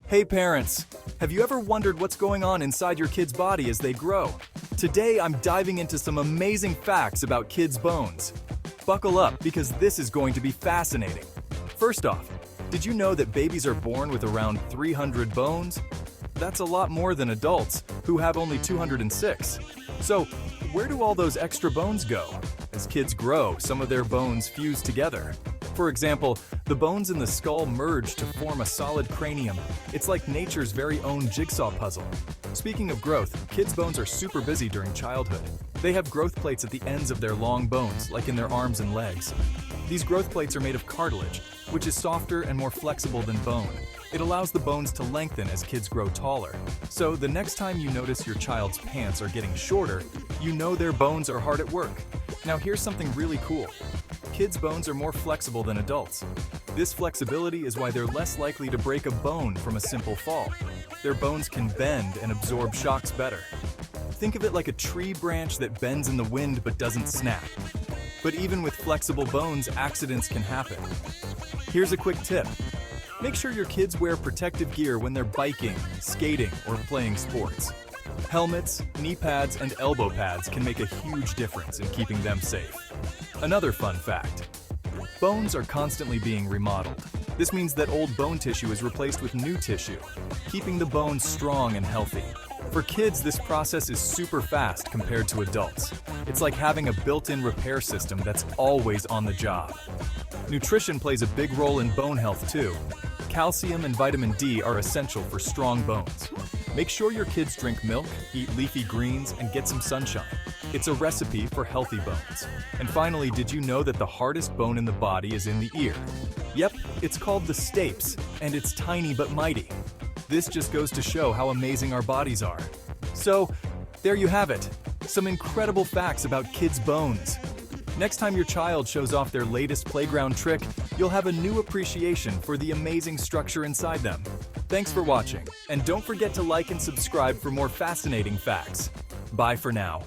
Hey parents, have you ever wondered what's going on inside your kid's body as they grow? Today I'm diving into some amazing facts about kids' bones. Buckle up because this is going to be fascinating. First off, did you know that babies are born with around 300 bones? That's a lot more than adults, who have only 206. So, where do all those extra bones go? As kids grow, some of their bones fuse together. For example, the bones in the skull merge to form a solid cranium. It's like nature's very own jigsaw puzzle. Speaking of growth, kids' bones are super busy during childhood. They have growth plates at the ends of their long bones, like in their arms and legs. These growth plates are made of cartilage, which is softer and more flexible than bone. It allows the bones to lengthen as kids grow taller. So the next time you notice your child's pants are getting shorter, you know their bones are hard at work. Now here's something really cool. Kids' bones are more flexible than adults. This flexibility is why they're less likely to break a bone from a simple fall. Their bones can bend and absorb shocks better. Think of it like a tree branch that bends in the wind but doesn't snap. But even with flexible bones, accidents can happen. Here's a quick tip. Make sure your kids wear protective gear when they're biking, skating, or playing sports. Helmets, knee pads, and elbow pads can make a huge difference in keeping them safe. Another fun fact. Bones are constantly being remodeled. This means that old bone tissue is replaced with new tissue, keeping the bones strong and healthy. For kids, this process is super fast compared to adults. It's like having a built-in repair system that's always on the job. Nutrition plays a big role in bone health too. Calcium and vitamin D are essential for strong bones. Make sure your kids drink milk, eat leafy greens, and get some sunshine. It's a recipe for healthy bones. And finally, did you know that the hardest bone in the body is in the ear? Yep, it's called the stapes, and it's tiny but mighty. This just goes to show how amazing our bodies are. So, there you have it. Some incredible facts about kids' bones. Next time your child shows off their latest playground trick, you'll have a new appreciation for the amazing structure inside them. Thanks for watching, and don't forget to like and subscribe for more fascinating facts. Bye for now.